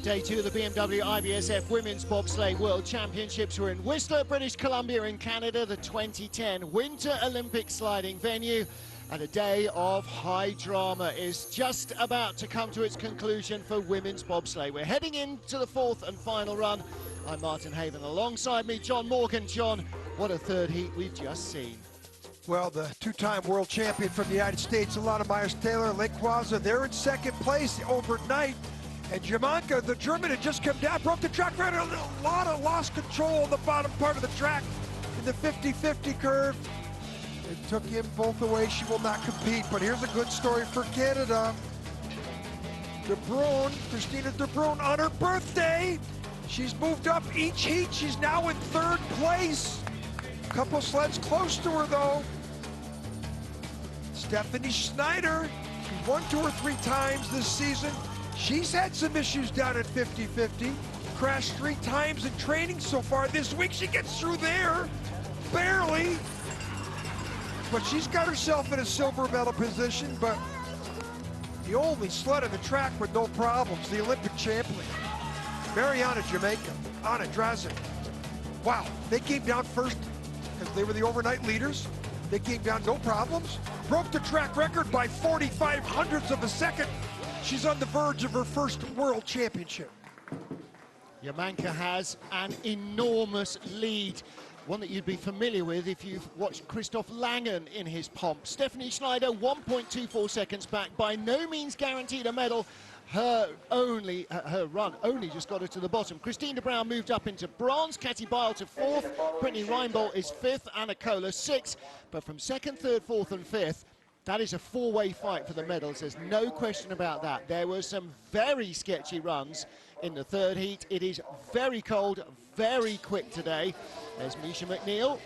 Day 2 of the BMW IBSF Women's Bobsleigh World Championships. We're in Whistler, British Columbia in Canada, the 2010 Winter Olympic sliding venue. And a day of high drama is just about to come to its conclusion for women's bobsleigh. We're heading into the fourth and final run. I'm Martin Haven. Alongside me, John Morgan. John, what a third heat we've just seen. Well, the two-time world champion from the United States, Alyssa Myers-Taylor, Lācis, they're in second place overnight. And Jamanka, the German, had just come down, broke the track record, a lot of lost control on the bottom part of the track in the 50-50 curve. It took him both away. She will not compete. But here's a good story for Canada. Christina de Bruin, on her birthday, she's moved up each heat. She's now in third place. A couple sleds close to her, though. Stephanie Schneider, she won 2 or 3 times this season. She's had some issues down at 50-50. Crashed 3 times in training so far this week. She gets through there, barely. But she's got herself in a silver medal position, but the only sled on the track with no problems, the Olympic champion, Mariama Jamanka, Nadezhda. Wow, they came down first because they were the overnight leaders. They came down no problems, broke the track record by 45 hundredths of a second. She's on the verge of her first world championship. Jamanka has an enormous lead, one that you'd be familiar with if you've watched Christoph Langen in his pomp. Stephanie Schneider, 1.24 seconds back, by no means guaranteed a medal. Her run only just got her to the bottom. Christine de Bruin moved up into bronze, Katrin Beierl to 4th, Brittany Reinbolt is 5th, and Koehler 6th. But from 2nd, 3rd, 4th and 5th, that is a 4-way fight for the medals. There's no question about that. There were some very sketchy runs in the third heat. It is very cold, very quick today. There's Misha McNeel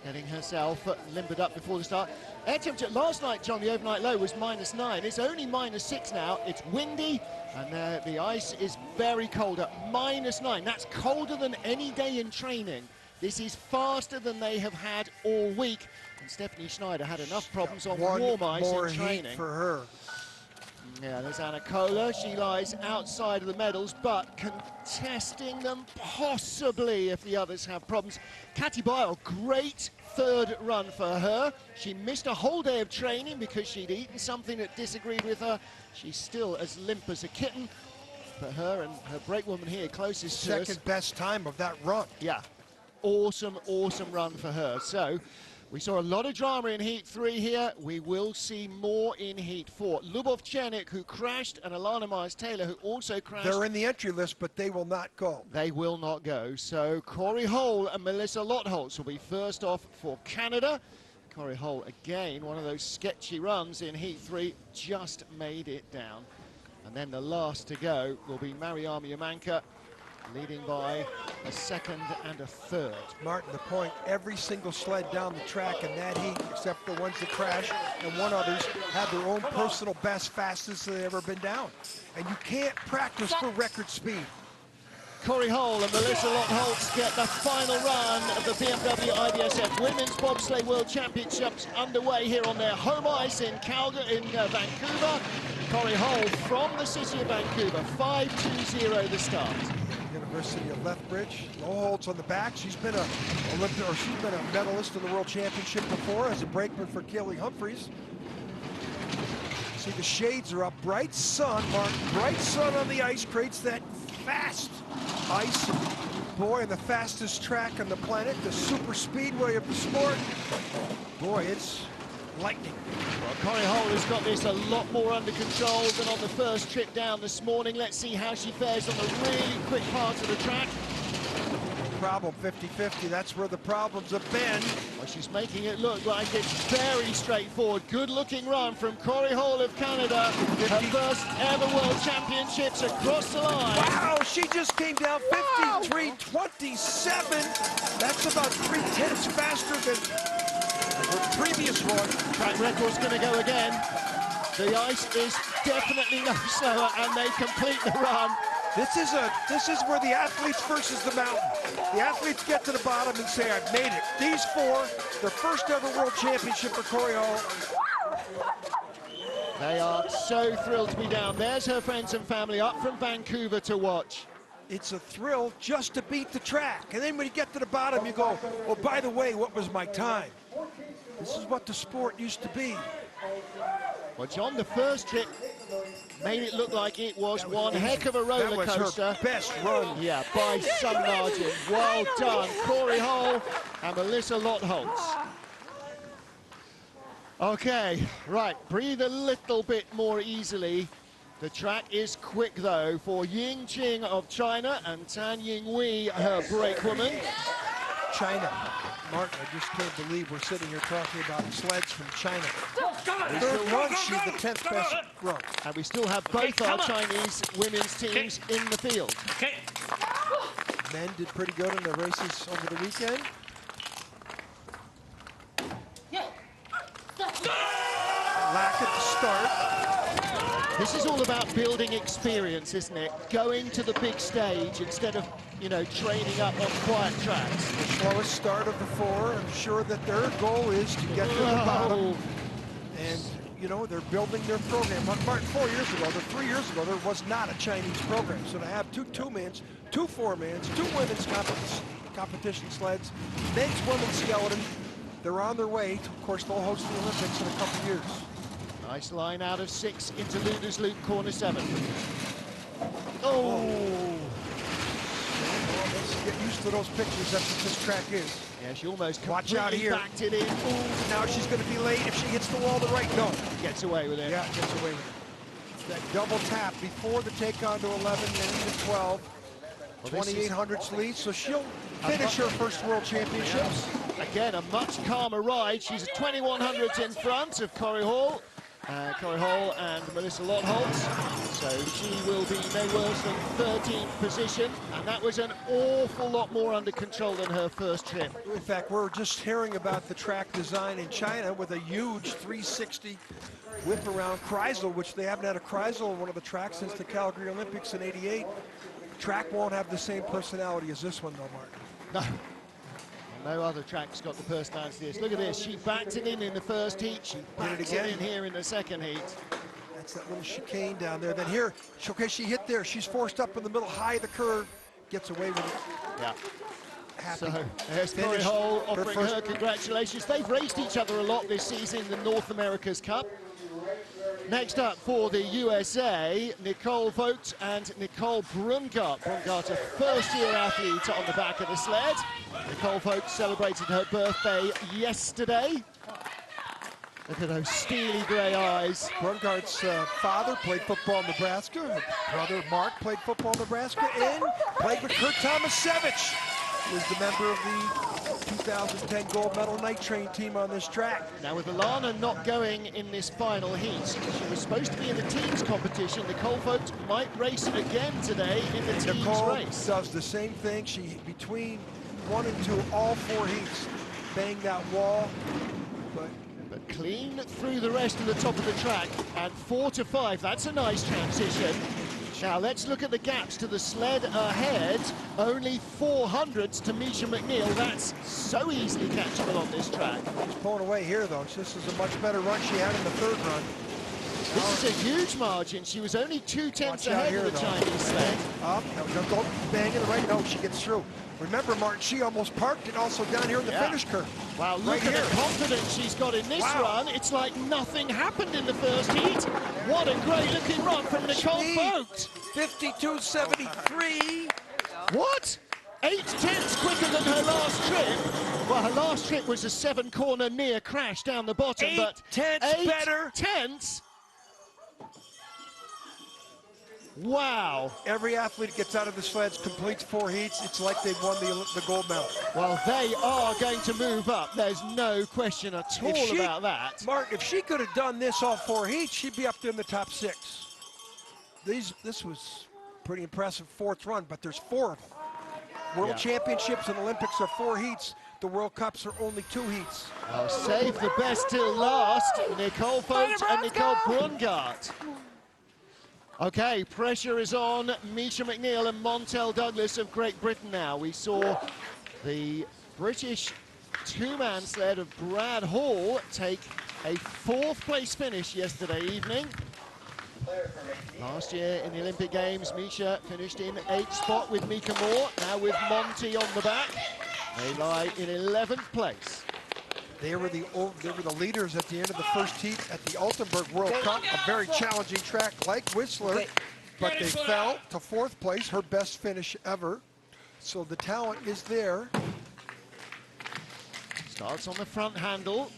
getting herself limbered up before the start. Air temperature last night, John, the overnight low was -9. It's only -6 now. It's windy, and the ice is very cold at -9. That's colder than any day in training. This is faster than they have had all week. And Stephanie Schneider had enough problems on warm ice in training. Heat for her. Yeah, there's Koehler. She lies outside of the medals, but contesting them possibly if the others have problems. Katrin Beierl, great third run for her. She missed a whole day of training because she'd eaten something that disagreed with her. She's still as limp as a kitten. But her and her brakewoman here closest to us. Second best time of that run. Yeah, awesome, awesome run for her. So we saw a lot of drama in Heat 3 here. We will see more in Heat 4. Lubov-Chernik, who crashed, and Alyssa Myers-Taylor, who also crashed. They're in the entry list, but they will not go. They will not go. So Cory Hull and Melissa Lotholtz will be first off for Canada. Cory Hull, again, one of those sketchy runs in Heat 3, just made it down. And then the last to go will be Mariama Jamanka, leading by a 2nd and a 3rd. Martin, the point, every single sled down the track in that heat, except the ones that crashed and others, had their own personal best, fastest they've ever been down. And you can't practice for record speed. Cory Hull and Melissa Lotholtz get the final run of the BMW IBSF Women's Bobsleigh World Championships underway here on their home ice in Vancouver. Cory Hull from the city of Vancouver, 5:20 the start. University of Lethbridge. Lotholtz on the back. She's been a medalist in the World Championship before as a brakeman for Kelly Humphreys. See, the shades are up. Bright sun, Mark. Bright sun on the ice creates that fast ice. Boy, the fastest track on the planet, the super speedway of the sport. Boy, it's lightning. Well, Cory Hull has got this a lot more under control than on the first trip down this morning. Let's see how she fares on the really quick parts of the track. Problem, 50-50, that's where the problems have been. Well, she's making it look like it's very straightforward. Good-looking run from Cory Hull of Canada. Her first ever World Championships across the line. Wow, she just came down 53.27. That's about 3/10 faster than the previous one. Track record's going to go again. The ice is definitely no slower, and they complete the run. This is where the athletes versus the mountain. The athletes get to the bottom and say, I've made it. These 4, their first ever world championship for Cory Hull. They are so thrilled to be down. There's her friends and family up from Vancouver to watch. It's a thrill just to beat the track. And then when you get to the bottom, you go, well, by the way, what was my time? This is what the sport used to be. Well, John, the first trip made it look like it was one heck of a roller coaster. That was her best run. Yeah, by some margin. Well done, Cory Hull and Alyssa Rissling. Okay, right, breathe a little bit more easily. The track is quick, though, for Ying Qing of China and Tan Yingwei, her brakewoman. China. Martin, I just can't believe we're sitting here talking about sleds from China. Third run, she's the 10th best run. And we still have both our Chinese women's teams in the field. Okay. Men did pretty good in the races over the weekend. Lack at the start. This is all about building experience, isn't it? Going to the big stage instead of, you know, training up on quiet tracks. The slowest start of the four. I'm sure that their goal is to get to the bottom. And, you know, they're building their program. Martin, 4 years ago, 3 years ago, there was not a Chinese program. So to have two two-mans, two four-mans, two women's competition sleds, men's, women's skeleton, they're on their way. Of course, they'll host the Olympics in a couple of years. Nice line out of 6 into Luna's Loop, corner 7. Oh! Let's get used to those pictures. That's what this track is. Yeah, she almost Watch out here. backed it in. Ooh, now she's going to be late if she hits the wall the right. No. Gets away with it. Yeah, gets away with it. It's that double tap before the take on to 11 and even 12. Well, 2800s lead, so she'll finish her first World Championships. Again, a much calmer ride. She's at 2100s in front of Cory Hull. Cory Hull and Melissa Rissling. So she will be no worse than 13th position. And that was an awful lot more under control than her first trip. In fact, we're just hearing about the track design in China with a huge 360 whip around Kreisel, which they haven't had a Kreisel on one of the tracks since the Calgary Olympics in '88. Track won't have the same personality as this one, though, Martin. No. No other track's got the personality of this. Look at this. She backed it in the first heat. She backed it in here in the second heat. That's that little chicane down there. Then here, okay, she hit there. She's forced up in the middle, high of the curve. Gets away with it. Yeah. Happy. So there's Cory Hull offering her congratulations. They've raced each other a lot this season in the North America's Cup. Next up for the USA, Nicole Vogt and Nicole Brungart. Brungart, a first-year athlete on the back of the sled. Nicole Vogt celebrated her birthday yesterday. Look at those steely grey eyes. Brungart's father played football in Nebraska. Her brother Mark played football in Nebraska and played with Kurt Tomasevich, who was the member of the 2010 gold medal night train team on this track. Now with Alana not going in this final heat, she was supposed to be in the teams competition. Nicole Vogt might race again today in the teams Nicole race. Does the same thing. She, between 1 and 2, all 4 heats, banged that wall. But clean through the rest of the top of the track, and 4 to 5, that's a nice transition. Now let's look at the gaps to the sled ahead. Only 400s to Misha McNeel. That's so easily catchable on this track. She's pulling away here, though. This is a much better run she had in the third run. This is a huge margin. She was only 2/10 ahead of the Chinese sled. Up, don't bang in the right. No, she gets through. Remember, Martin, she almost parked it also down here in the finish curve. Wow, look at the confidence she's got in this run. It's like nothing happened in the first heat. What a great looking run from Nicole Vogt. 52.73. What? 8/10 quicker than her last trip. Well, her last trip was a 7-corner near crash down the bottom, but 8/10 better. 8/10. Wow. Every athlete gets out of the sleds, completes 4 heats. It's like they've won the gold medal. Well, they are going to move up. There's no question at all about that. Mark, if she could have done this all 4 heats, she'd be up there in the top 6. This was pretty impressive 4th run, but there's 4 of them. World Championships and Olympics are 4 heats. The World Cups are only 2 heats. Well, save the best till last. Nicole Vogt and Nicole Brungart. Okay, pressure is on Misha McNeel and Montel Douglas of Great Britain now. We saw the British 2-man sled of Brad Hall take A fourth place finish yesterday evening. Last year in the Olympic Games, Misha finished in 8th spot with Mika Moore. Now with Monty on the back, they lie in 11th place. They were the leaders at the end of the first heat at the Altenburg World Cup, a very challenging track like Whistler, but they fell to 4th place, her best finish ever. So the talent is there. Starts on the front handle,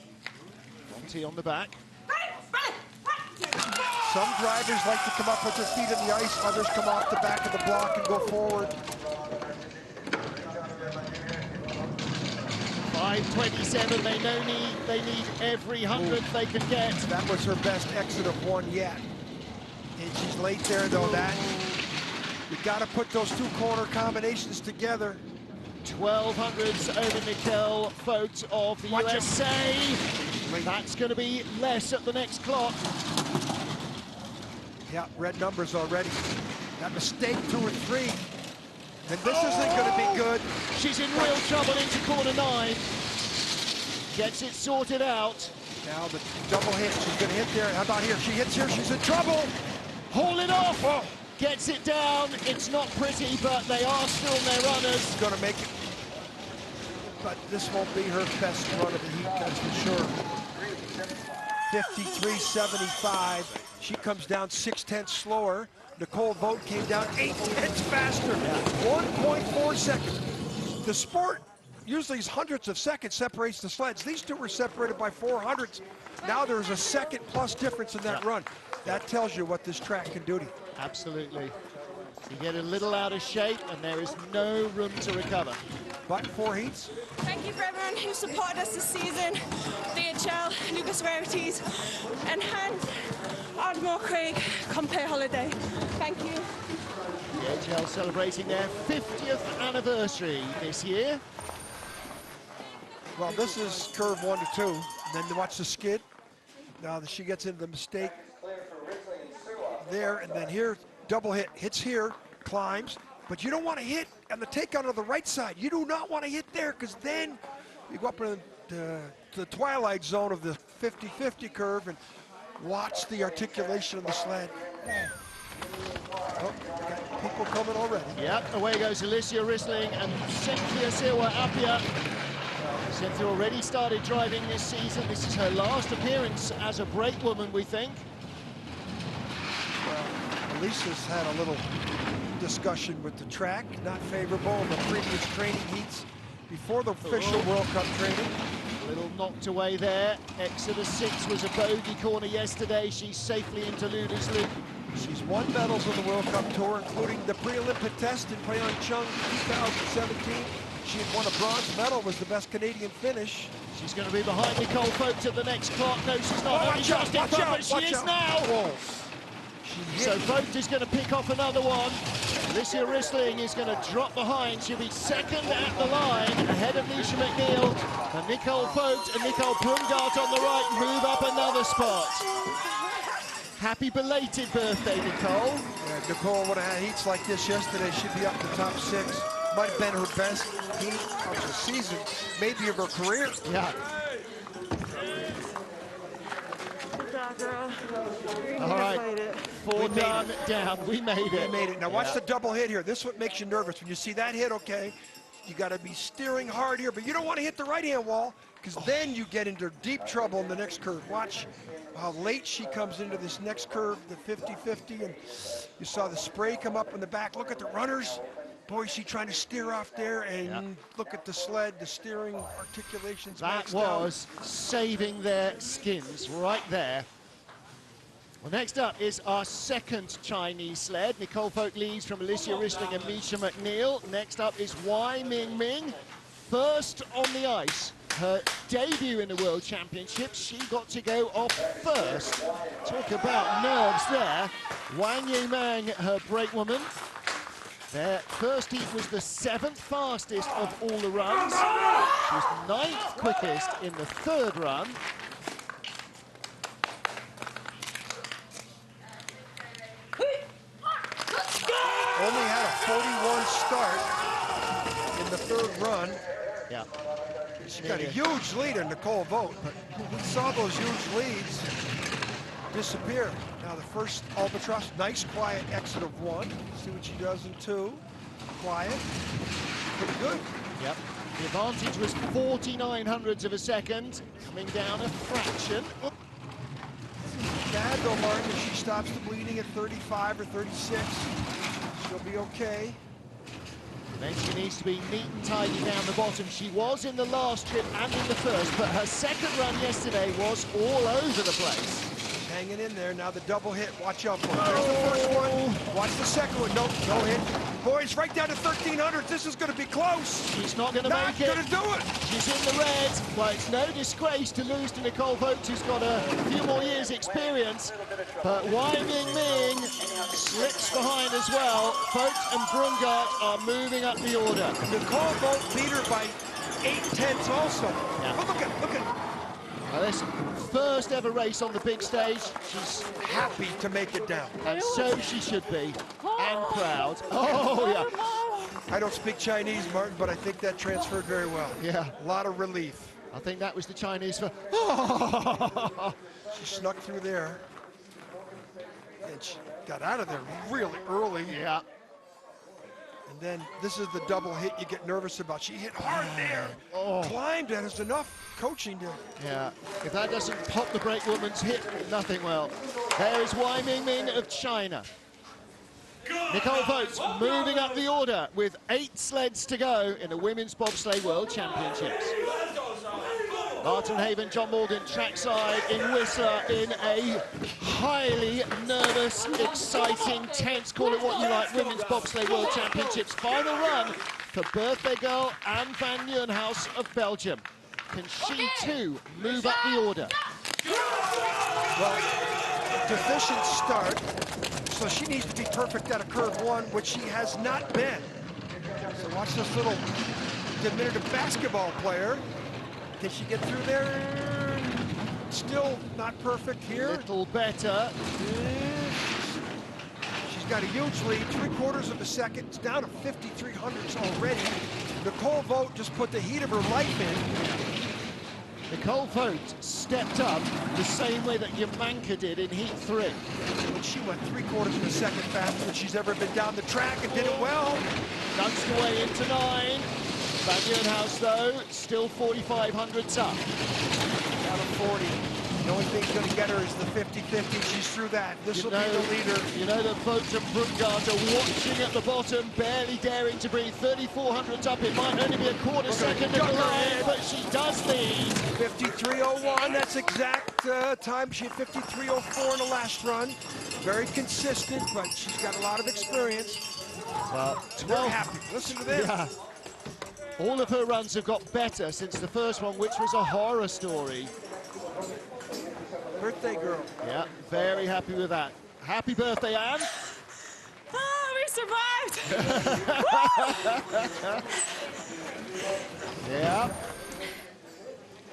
Monty on the back. Some drivers like to come up with their feet on the ice, others come off the back of the block and go forward. 5:27, they need every hundredth they can get. That was her best exit of one yet. And she's late there though, you gotta put those two corner combinations together. 1200s over Nicole Vogt of the USA. That's gonna be less at the next clock. Yeah, red numbers already. That mistake 2 or 3. And this isn't going to be good. She's in real trouble into corner 9. Gets it sorted out. Now the double hit. She's going to hit there. How about here? She hits here. She's in trouble. Haul it off. Oh. Gets it down. It's not pretty, but they are still their runners. She's going to make it. But this won't be her best run of the heat, that's for sure. 53.75. She comes down 6/10 slower. Nicole Vogt came down 8/10 faster. 1.4 seconds. The sport usually is hundredths of seconds separates the sleds. These two were separated by 400ths. Now there's a second plus difference in that run. That tells you what this track can do to you. Absolutely. You get a little out of shape and there is no room to recover. But 4 heats. Thank you for everyone who supported us this season. DHL, Lucas Rarities, and Ardmore Craig, Compare Holiday. Thank you. DHL celebrating their 50th anniversary this year. Well, this is curve 1 to 2. And then watch the skid. Now that she gets into the mistake there, and then here, double hit, hits here, climbs. But you don't want to hit on the takeout on the right side. You do not want to hit there, because then you go up into the twilight zone of the 50-50 curve and watch the articulation of the sled. Oh, got people coming already. Yep, away goes Alyssa Rissling and Cynthia Siwa Apia. Cynthia already started driving this season. This is her last appearance as a brakewoman, we think. Well, Alyssa's had a little discussion with the track, not favorable in the previous training heats before the official World Cup training. A little knocked away there. Exodus 6 was a bogey corner yesterday. She's safely into Luda's loop. She's won medals on the World Cup Tour, including the pre-Olympic test in Pyeongchang 2017. She had won a bronze medal, was the best Canadian finish. She's going to be behind Nicole Vogt at the next clock. No, she's not. Only just in front, but she is now. Whoa. So Vogt is going to pick off another one. Alyssa Rissling is going to drop behind. She'll be second at the line, ahead of Misha McNeel. And Nicole Vogt and Nicole Brungart on the right move up another spot. Happy belated birthday, Nicole. Yeah, Nicole would have had heats like this yesterday. She'd be up in the top 6. Might have been her best heat of the season, maybe of her career. Yeah. All right, 4 down. We made it. We made it. Now watch the double hit here. This is what makes you nervous. When you see that hit, okay, you got to be steering hard here, but you don't want to hit the right-hand wall, because then you get into deep trouble in the next curve. Watch how late she comes into this next curve, the 50-50, and you saw the spray come up in the back. Look at the runners. Boy, she trying to steer off there, and look at the sled, the steering articulations. That was saving their skins right there. Well, next up is our second Chinese sled. Nicole Vogt leads from Alyssa Rissling and Misha McNeel. Next up is Wai Ming Ming, first on the ice. Her debut in the World Championships, she got to go off first. Talk about nerves there. Wang Yimang, her brakewoman. Their first heat was the 7th fastest of all the runs. She was 9th quickest in the 3rd run. Only had a 41 start in the 3rd run. Yeah. She got a huge lead in Nicole Vogt, but we saw those huge leads disappear. Now the first Albatross, nice quiet exit of 1. See what she does in 2. Quiet, pretty good. Yep. The advantage was 49 hundredths of a second, coming down a fraction. Bad though, Martin, if she stops the bleeding at 35 or 36, she'll be okay. Then she needs to be neat and tidy down the bottom. She was in the last trip and in the first, but her second run yesterday was all over the place. Hanging in there. Now the double hit. Watch out for it. There's the first one. Watch the second one. Nope, no hit. Boys, right down to 1300. This is going to be close. She's not going to make it. Not going to do it. She's in the red. Well, it's no disgrace to lose to Nicole Vogt, who's got a few more years' experience. But Wanming slips behind as well. Vogt and Brungart are moving up the order. Nicole Vogt beat her by 8/10 also. Yeah. But look at. Well, this first ever race on the big stage. She's happy to make it down. And so she should be, and proud. Oh, yeah. I don't speak Chinese, Martin, but I think that transferred very well. Yeah. A lot of relief. I think that was the Chinese for... She snuck through there. And she got out of there really early. Yeah. And then this is the double hit you get nervous about. She hit hard there. Climbed, and it's enough coaching to... Yeah, if that doesn't pop the brake woman's hip, nothing will. There is Wanming of China. Nicole Vogt moving up the order with 8 sleds to go in the Women's Bobsleigh World Championships. Martin Haven, John Morgan, trackside in Whistler in a highly nervous, exciting, tense, call it what you like, Women's Bobsleigh World Championships. Final run for birthday girl and Vannieuwenhuyse of Belgium. Can she too move up the order? Well, deficient start, so she needs to be perfect at a curve 1, which she has not been. So watch this little diminutive basketball player. Can she get through there? Still not perfect here. A little better. She's got a huge lead, 3/4 of a second. It's down to 5300ths already. Nicole Vogt just put the heat of her life in. Nicole Vogt stepped up the same way that Jamanka did in Heat 3. But she went 3/4 of a second faster than she's ever been down the track and did it well. Nudged away into 9. Vannieuwenhuyse, though, still 4,500ths up. Down to 40. The only thing going to get her is the 50-50. She's through that. This will be the leader. You know that Vogt and Brungart are watching at the bottom, barely daring to breathe. 3,400ths up. It might only be a quarter second of the line, but she does lead. 53.01. That's exact time. She had 53.04 in the last run. Very consistent, but she's got a lot of experience. Well, we're happy. Listen to this. Yeah. All of her runs have got better since the first one, which was a horror story. Birthday girl. Yeah, very happy with that. Happy birthday, Anne. Oh, we survived. Yeah.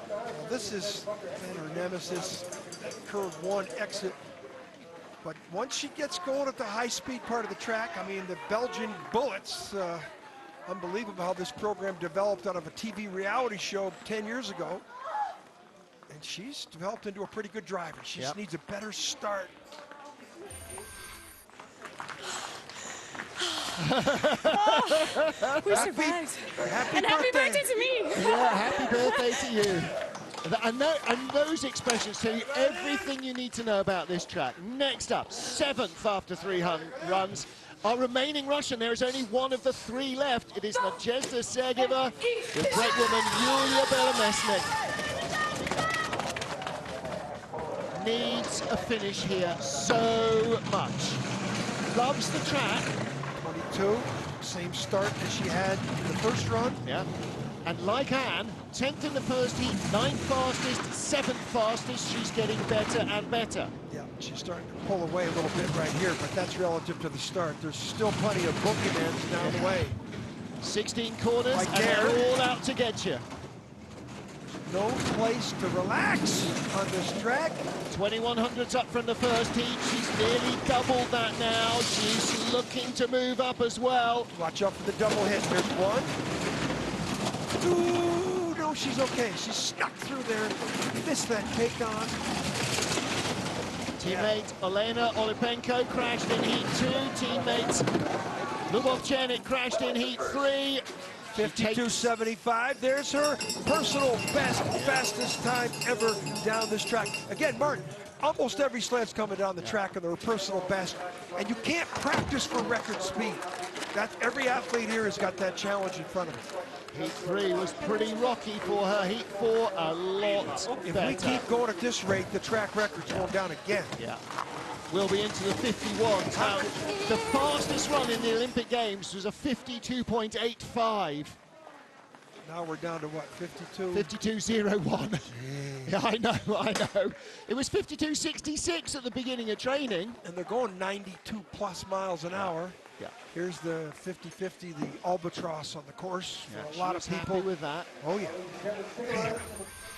Well, this is her nemesis, curve 1 exit. But once she gets going at the high-speed part of the track, I mean, the Belgian bullets, unbelievable how this program developed out of a TV reality show 10 years ago. And she's developed into a pretty good driver. She just needs a better start. We survived. Happy birthday to me. Yeah, happy birthday to you. And those expressions tell you everything you need to know about this track. Next up, 7th after 3 runs. Our remaining Russian, there is only one of the 3 left. It is Nadezhda Sergeeva with brakewoman Yulia Belemesnik. Needs a finish here so much. Loves the track. 22, same start as she had in the first run. Yeah. And like Anne, 10th in the first heat, 9th fastest, 7th fastest. She's getting better and better. Yeah, she's starting to pull away a little bit right here, but that's relative to the start. There's still plenty of boogeymen down the way. 16 corners, Right and there. they're all out to get you. No place to relax on this track. 2100s up from the first heat. She's nearly doubled that now. She's looking to move up as well. Watch out for the double hit. There's 1. 2. No, she's okay. She snuck through there, missed that take on. Teammate Elena Olipenko crashed in heat 2. Teammate Lubovchenik crashed in heat 3. 52.75. There's her personal best, fastest time ever down this track. Again, Martin, almost every sled's coming down the track and their personal best, and you can't practice for record speed. Every athlete here has got that challenge in front of them. Heat 3 was pretty rocky for her. Heat 4, a lot If better. we keep going at this rate, the track record's going down again. Yeah. We'll be into the 51s. Now, the fastest run in the Olympic Games was a 52.85. Now we're down to what, 52? 52.01. Yeah, I know. It was 52.66 at the beginning of training. And they're going 92 plus miles an hour. Yeah. Here's the 50-50, the albatross on the course. Yeah, For a lot of people happy with that. Oh yeah.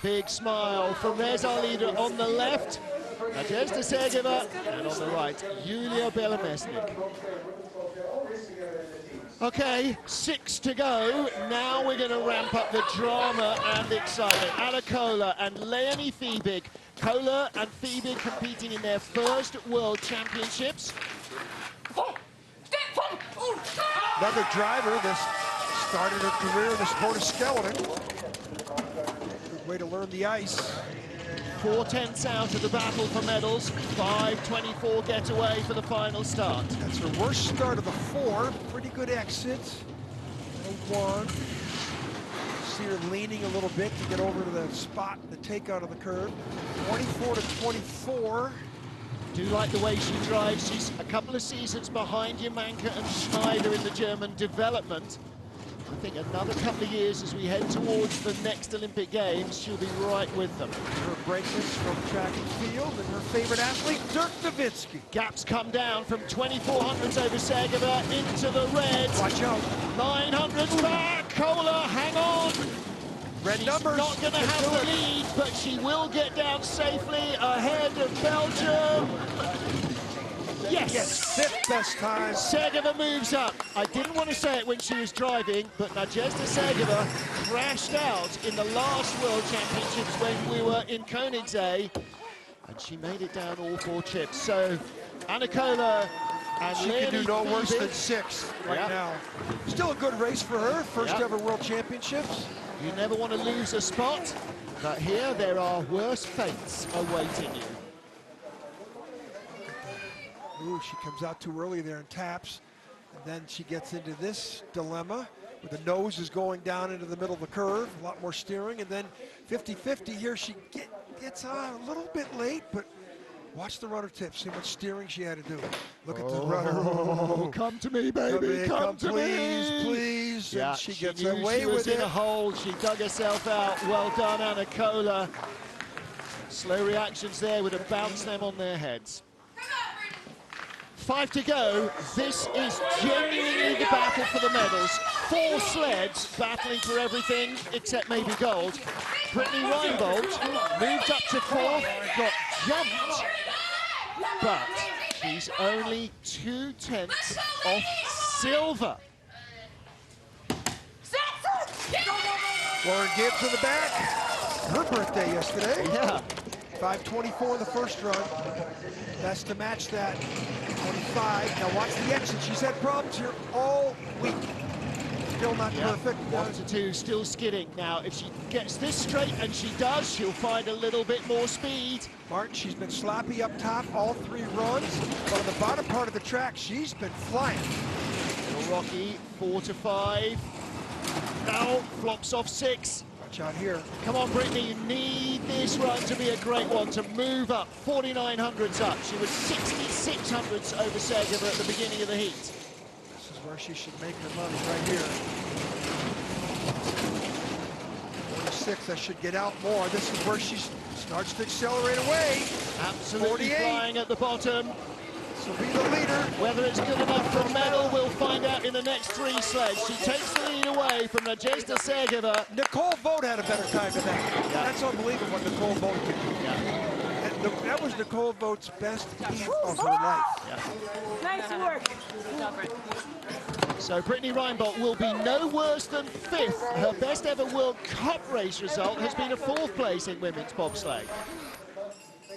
Big smile from there's our leader on the left, Nadezhda Sergeeva, and on the right, Yulia Belemesnik. Okay, 6 to go. Now we're going to ramp up the drama and excitement. Anna Koehler and Leonie Fiebig. Koehler and Fiebig competing in their first World Championships. Another driver that started her career in the sport of skeleton. Good way to learn the ice. 4/10 out of the battle for medals. 5:24 getaway for the final start. That's her worst start of the 4. Pretty good exit. A 1. See her leaning a little bit to get over to the spot, the takeout of the curve. 24 to 24. Do like the way she drives. She's a couple of seasons behind Jamanka and Schneider in the German development. I think another couple of years as we head towards the next Olympic Games, she'll be right with them. Her breakers from track and field, and her favorite athlete, Dirk Nowitzki. Gaps come down from 2400s over Sergeeva into the red. Watch out. 900s back. Koehler, hang on. Red She's numbers. not going to have the lead, but she will get down safely ahead of Belgium. Yes. 5th best time. Sergeeva moves up. I didn't want to say it when she was driving, but Nadezhda Sergeeva crashed out in the last World Championships when we were in Koenigsegg, and she made it down all 4 chips. So Anna Koehler and She can do no worse than 6 right now. Still a good race for her. First ever World Championships. You never want to lose a spot, but here there are worse fates awaiting you. Ooh, she comes out too early there and taps. And then she gets into this dilemma where the nose is going down into the middle of the curve, a lot more steering. And then 50-50 here, she gets on a little bit late, but watch the rudder tip, see much steering she had to do. Look at the rudder. Oh, come to me, baby, come to please, me. Please, Yeah, and she gets knew away she was with it. in a hole. She dug herself out. Well done, Anna Koehler. Slow reactions there would have bounced them on their heads. 5 to go. This is genuinely the battle for the medals. 4 sleds battling for everything except maybe gold. Brittany Reinbolt moved up to 4th, got jumped, but she's only 2/10 off silver. Lauren Gibbs in the back. Her birthday yesterday. Yeah. 5:24 in the first run. Best to match that. 25. Now watch the exit. She's had problems here all week. Still not perfect. 1 to 2, still skidding. Now, if she gets this straight, and she does, she'll find a little bit more speed. Martin, she's been sloppy up top all 3 runs, but on the bottom part of the track, she's been flying. Little rocky, 4 to 5. Now, flops off 6. Watch out here. Come on, Brittany, you need this run to be a great one, to move up. 4900s up. She was 6600s over Sergeeva at the beginning of the heat. This is where she should make her money right here. 46, that should get out more. This is where she starts to accelerate away. Absolutely 48. flying at the bottom. This will be the leader. Whether it's good enough for a medal, we'll find out in the next 3 sleds. She takes the lead away from Nadezhda Sergeeva. Nicole Vogt had a better time than that. Yeah. That's unbelievable what Nicole Vogt did. Yeah. That was Nicole Vogt's best heat of her life. Yeah. Nice work. So Brittany Reinbolt will be no worse than 5th. Her best ever World Cup race result has been a 4th place in women's bobsleigh.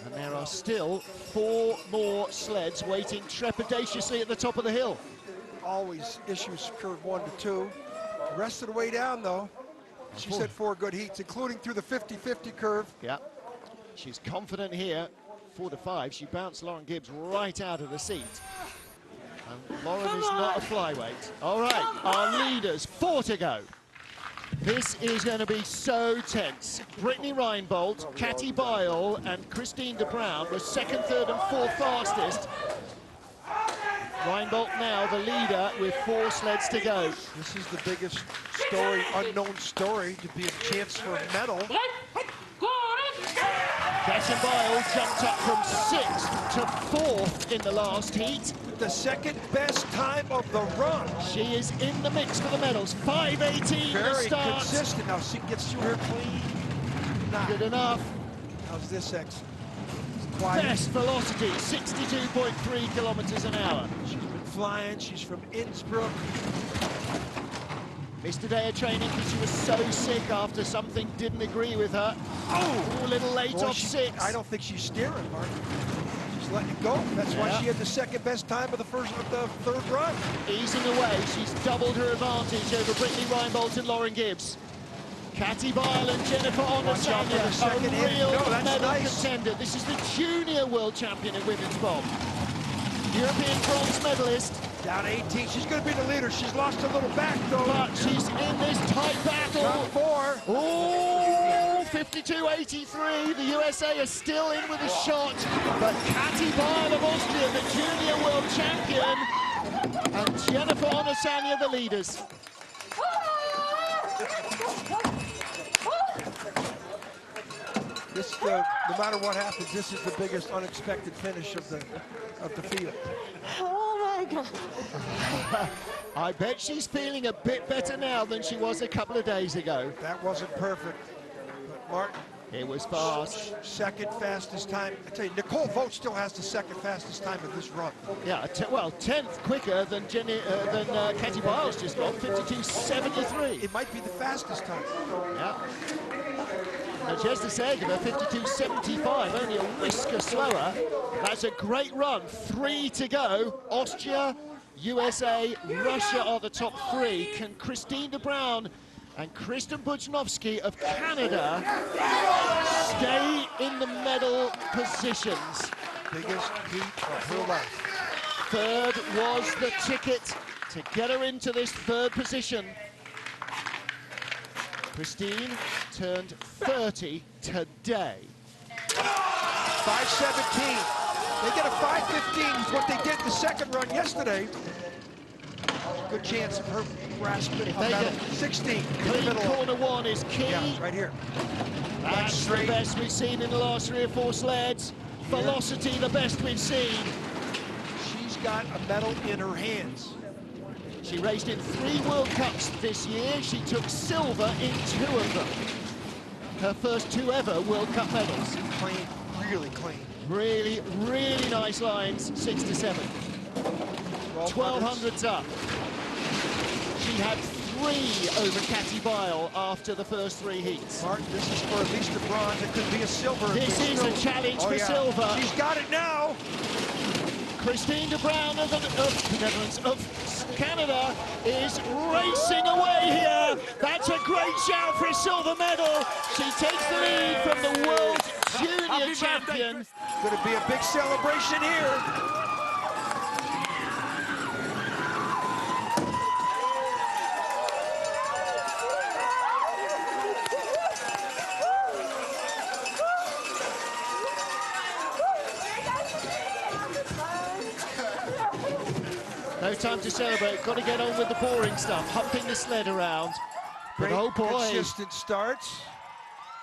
And there are still 4 more sleds waiting trepidatiously at the top of the hill. Always issues curve 1 to 2. The rest of the way down, though, she's had 4 good heats, including through the 50-50 curve. Yeah, she's confident here. 4 to 5, she bounced Lauren Gibbs right out of the seat. And Lauren is not a flyweight. All right, our leaders, 4 to go. This is going to be so tense. Brittany Reinbolt, Katrin Beierl, and Christine de Bruin were 2nd, 3rd, and 4th fastest. Reinbolt now the leader with 4 sleds to go. This is the biggest story, unknown story, to be a chance for a medal. Katrin Beierl jumped up from 6th to 4th in the last heat. The 2nd best time of the run. She is in the mix for the medals. 5:18 to Very start. consistent. Now she gets through her clean. Nah. Good enough. How's this X? Quiet. Best velocity, 62.3 kilometers an hour. She's been flying. She's from Innsbruck. Missed a day of training because she was so sick after something didn't agree with her. Oh, a little late off 6. I don't think she's steering, Mark. She's letting it go. That's why she had the 2nd best time of the 3rd run. Easing away, she's doubled her advantage over Brittany Reinbolt and Lauren Gibbs. Katrin Beierl and Jennifer Onasanya, a real medal contender. This is the junior world champion in women's bob. European bronze medalist. Down 18, she's going to be the leader. She's lost a little back, though. But she's in this tight battle. Top 4. Oh, 52.83. The USA are still in with a shot. But Katrin Beierl of Austria, the junior world champion, and Jennifer Onasanya, the leaders. This, no matter what happens, this is the biggest unexpected finish of the field. Oh my God. I bet she's feeling a bit better now than she was a couple of days ago. That wasn't perfect, but Martin. It was fast. 2nd fastest time. I tell you, Nicole Vogt still has the 2nd fastest time of this run. Yeah, well, 10th quicker than Katrin Beierl's just got, 52.73. It might be the fastest time. Yeah. Nadezhda Sergeeva, 52.75, only a whisker slower. That's a great run. 3 to go. Austria, USA, Russia are the top 3. Can Christine de Bruin and Kristen Budznovsky of Canada stay in the medal positions? Biggest heat of her life. 3rd was the ticket to get her into this 3rd position. Christine turned 30 today. 5:17. They get a 5:15 is what they did the 2nd run yesterday. Good chance of her grasping a medal. 16. Clean corner 1 is key. Yeah, right here. That's the best we've seen in the last 3 or 4 sleds. Velocity, the best we've seen. She's got a medal in her hands. She raced in 3 World Cups this year. She took silver in 2 of them. Her first 2 ever World Cup medals. Clean, really clean. Really, really nice lines, 6 to 7. 1200s up. She had 3 over Katrin Beierl after the first 3 heats. Martin, this is for at least a bronze. It could be a silver. This is a challenge for silver. She's got it now. Christine de Bruin of the Netherlands, of Canada, is racing away here. That's a great shout for a silver medal. She takes the lead from the world junior champion. Going to be a big celebration here. No time to celebrate, got to get on with the boring stuff, humping the sled around. But oh boy. Consistent starts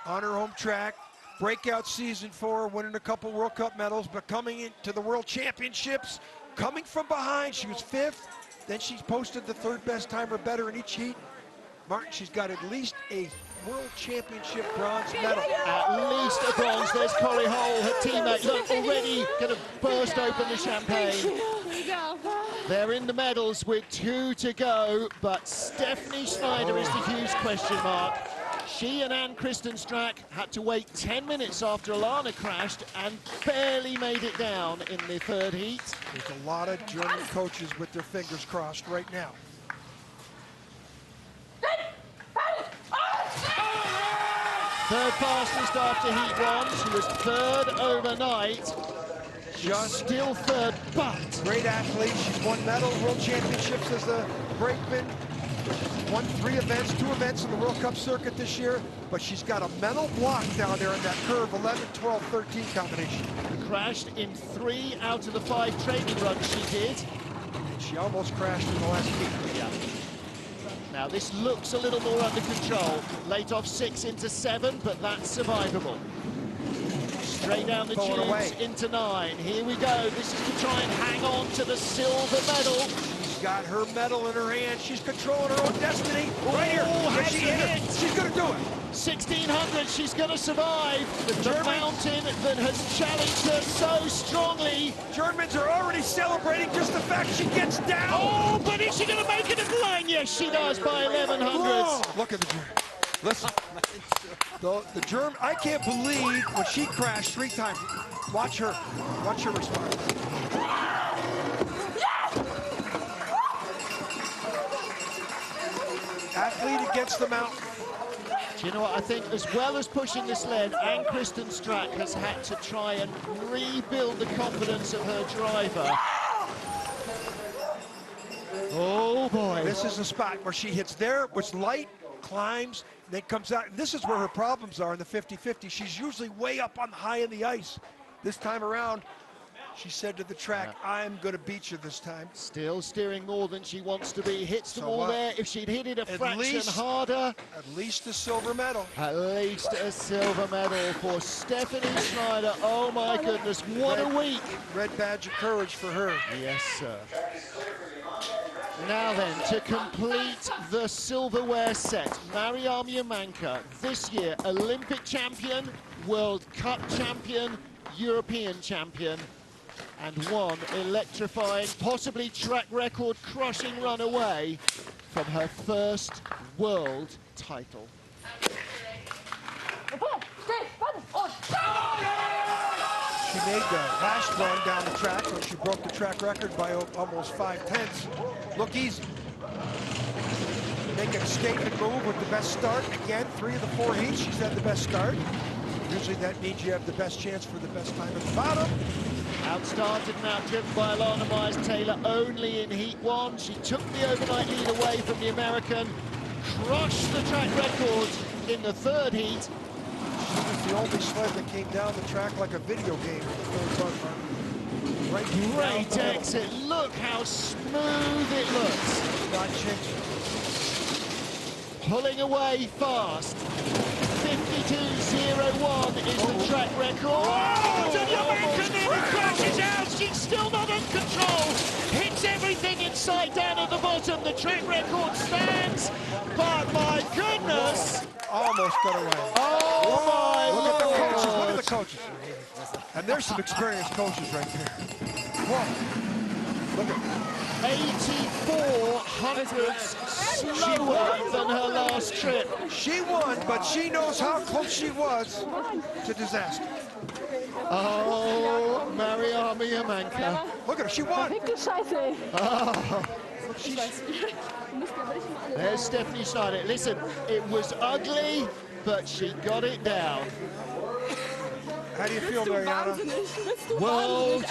on her home track. Breakout season for her, winning a couple World Cup medals, but coming into the World Championships, coming from behind. She was 5th, then she's posted the 3rd best time or better in each heat. Martin, she's got at least a World Championship bronze medal. At least a bronze. There's Cory Hull, her teammate. Look, already going to burst open the champagne. They're in the medals with 2 to go, but Stephanie Schneider is the huge question mark. She and Ann-Kristen Strack had to wait 10 minutes after Alana crashed and barely made it down in the 3rd heat. There's a lot of German coaches with their fingers crossed right now. Third fastest after heat 1. She was 3rd overnight. Just still 3rd, but great athlete. She's won medal, world championships as a brakeman. Won 3 events, 2 events in the World Cup circuit this year, but she's got a mental block down there in that curve 11, 12, 13 combination. Crashed in 3 out of the 5 training runs she did. And she almost crashed in the last heat. Yeah. Now this looks a little more under control. Late off 6 into 7, but that's survivable. Straight down the tubes into 9. Here we go. This is to try and hang on to the silver medal. She's got her medal in her hand. She's controlling her own destiny. Right here. Has she hit it. She's going to do it. 1600, she's going to survive. The mountain that has challenged her so strongly. Germans are already celebrating just the fact she gets down. Oh, but is she going to make it at the line? Yes, she does by 1100. Look at the German. Listen, the German, I can't believe when she crashed 3 times. Watch her respond. Athlete against the mountain. Do you know what, I think as well as pushing the sled, Ann-Kristen Strack has had to try and rebuild the confidence of her driver. Oh boy. This is the spot where she hits there, which light, climbs, then comes out. And this is where her problems are in the 50-50. She's usually way up on high in the ice. This time around, she said to the track, I'm going to beat you this time. Still steering more than she wants to be. Hits the wall there. If she'd hit it a fraction harder. At least a silver medal. At least a silver medal for Stephanie Schneider. Oh my goodness, what a week. Red badge of courage for her. Yes, sir. Now then, to complete the silverware set, Mariama Jamanka, this year Olympic champion, World Cup champion, European champion, and one electrifying, possibly track record crushing run away from her first world title. She made the last run down the track when she broke the track record by almost 5/10. Look easy. Make a statement move with the best start. Again, 3 of the 4 heats, she's had the best start. Usually that means you have the best chance for the best time at the bottom. Outstarted and outdriven by Alana Myers-Taylor only in heat 1. She took the overnight lead away from the American, crushed the track record in the 3rd heat. She was the only sled that came down the track like a video game. Great exit. Look how smooth it looks. Not changing. Pulling away fast. 52.01 is the track record. Oh, and Jamanka nearly crashes out. She's still not in control. Hits everything in sight down at the bottom. The track record stands. But my goodness. Almost got away. Oh my Look Lord. at the coaches. Look at the coaches. And there's some experienced coaches right there. Whoa. Look at 84 hundredths slower than her last trip. She won, but she knows how close she was to disaster. Oh, Mariama Jamanka. Look at her, she won. Oh. There's Stephanie Schneider. Listen, it was ugly, but she got it down. How do you feel, Mariama? World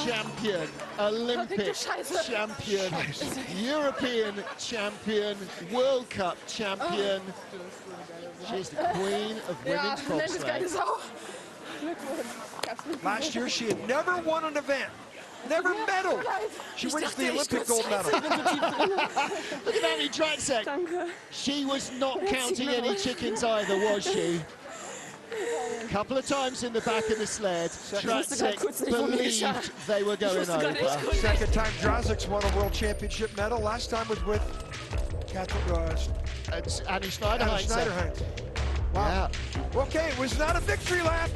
champion, Olympic champion, European champion, World Cup champion. She's the queen of women's bobsleigh. Last year, she had never won an event. Never medaled. She wins the Olympic gold medal. Look at Annie Draxek. She was not counting any chickens either, was she? A couple of times in the back of the sled, Draxek believed they were going over. Second time Draxek's won a world championship medal. Last time was with Annie Schneider-Heinze. Wow. Yeah. Okay, it was not a victory lap,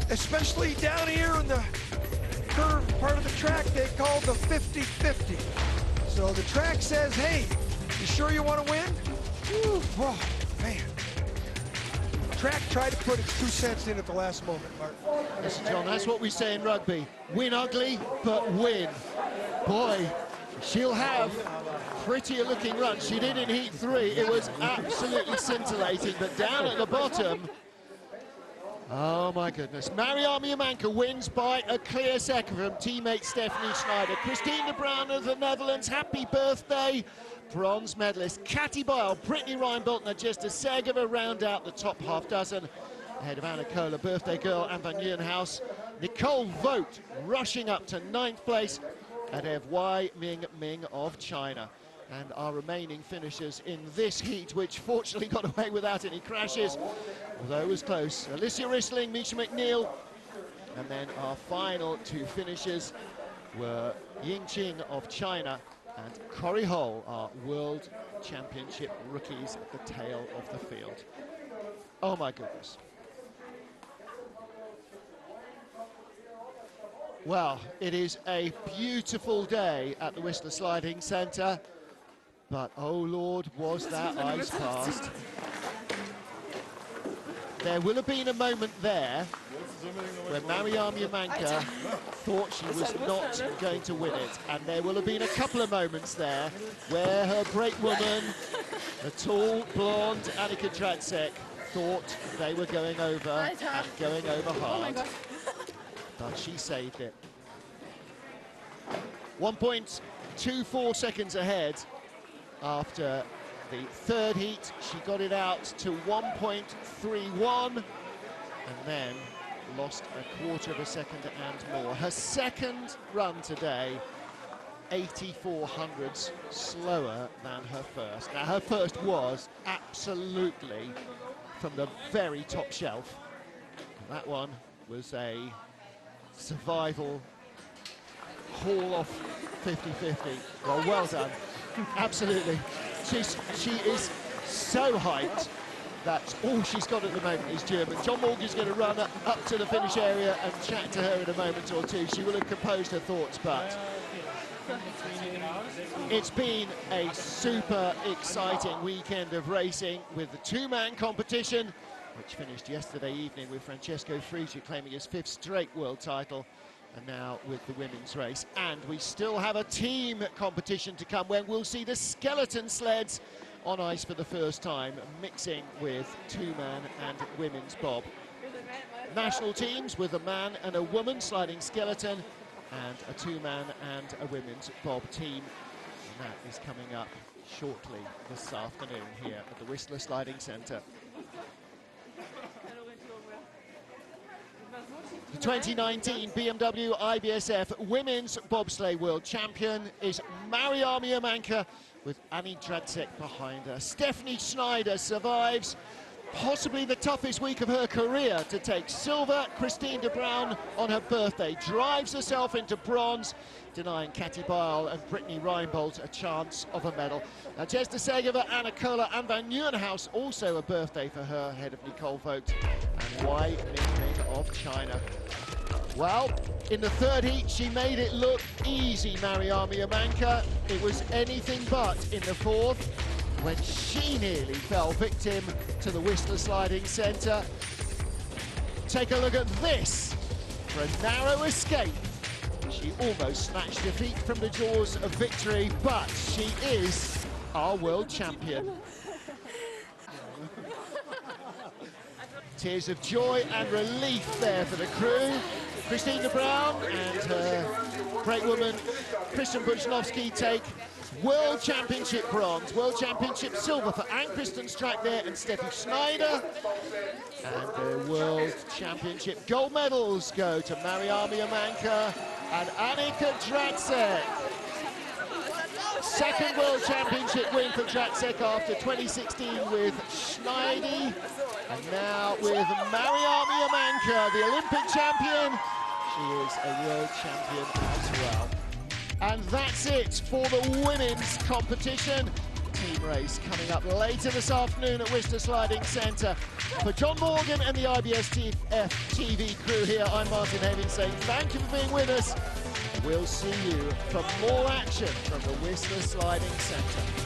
especially down here in the curve part of the track they call the 50-50. So the track says, hey, you sure you want to win? Whew, oh, man. Track tried to put its 2 cents in at the last moment, Martin. Listen, John, that's what we say in rugby. Win ugly, but win. Boy, she'll have prettier looking run. She did in Heat 3. It was absolutely scintillating, but down at the bottom, oh my goodness. Mariama Jamanka wins by a clear second from teammate Stephanie Schneider. Christine de Bruin of the Netherlands, happy birthday. Bronze medalist Katrin Beierl, Brittany Reinbolt, Nadezhda Sergeeva round out the top half dozen. Ahead of Anna Koehler, birthday girl, and Vannieuwenhuyse. Nicole Vogt rushing up to 9th place ahead of Wai Ming of China. And our remaining finishers in this heat, which fortunately got away without any crashes, although it was close. Alyssa Rissling, Misha McNeel, and then our final 2 finishers were Yingqing of China and Cory Hull, our World Championship rookies at the tail of the field. Oh my goodness. Well, it is a beautiful day at the Whistler Sliding Centre, but oh Lord, was that ice fast. There will have been a moment there where Mariama Jamanka thought she was not going to win it, and there will have been a couple of moments there where her brakewoman, the tall, blonde Annika Dratsek, thought they were going over and going over hard, but she saved it. 1.24 seconds ahead after the 3rd heat. She got it out to 1.31 and then lost a quarter of a second and more. Her second run today, 84 hundredths slower than her first. Now her first was absolutely from the very top shelf. That one was a survival haul off 50-50. Well done. Absolutely. She is so hyped that all she's got at the moment is German. John Morgan's going to run up to the finish area and chat to her in a moment or two. She will have composed her thoughts, but it's been a super exciting weekend of racing with the 2-man competition, which finished yesterday evening with Francesco Frigi claiming his 5th straight world title, and now with the women's race. And we still have a team competition to come when we'll see the skeleton sleds on ice for the first time, mixing with 2-man and women's bob. National teams with a man and a woman sliding skeleton, and a 2-man and a women's bob team. And that is coming up shortly this afternoon here at the Whistler Sliding Centre. The 2019 BMW IBSF Women's Bobsleigh World Champion is Mariama Jamanka, with Annie Dratsek behind her. Stephanie Schneider survives possibly the toughest week of her career to take silver. Christine de Bruin on her birthday drives herself into bronze, denying Katrin Beierl and Brittany Reinbolt a chance of a medal. Nadezhda Sergeeva, Anna Koehler and Vannieuwenhuyse also a birthday for her, ahead of Nicole Vogt and Wai Ming of China. Well, in the 3rd heat, she made it look easy, Mariama Jamanka. It was anything but in the 4th, when she nearly fell victim to the Whistler Sliding Centre. Take a look at this for a narrow escape. She almost snatched defeat from the jaws of victory, but she is our world champion. Tears of joy and relief there for the crew. Christine de Bruin and her brakewoman Christian Buchnovsky take World Championship bronze, World Championship silver for Ann-Kristen Strack there and Steffi Schneider. And the World Championship gold medals go to Mariama Jamanka and Annika Dratsek. 2nd World Championship win for Dratsek after 2016 with Schneider. And now with Mariama Jamanka, the Olympic champion. She is a world champion as well. And that's it for the women's competition. team race coming up later this afternoon at Viesturs Sliding Centre. For John Morgan and the IBSF TV crew here, I'm Martin Having saying thank you for being with us. We'll see you for more action from the Viesturs Sliding Centre.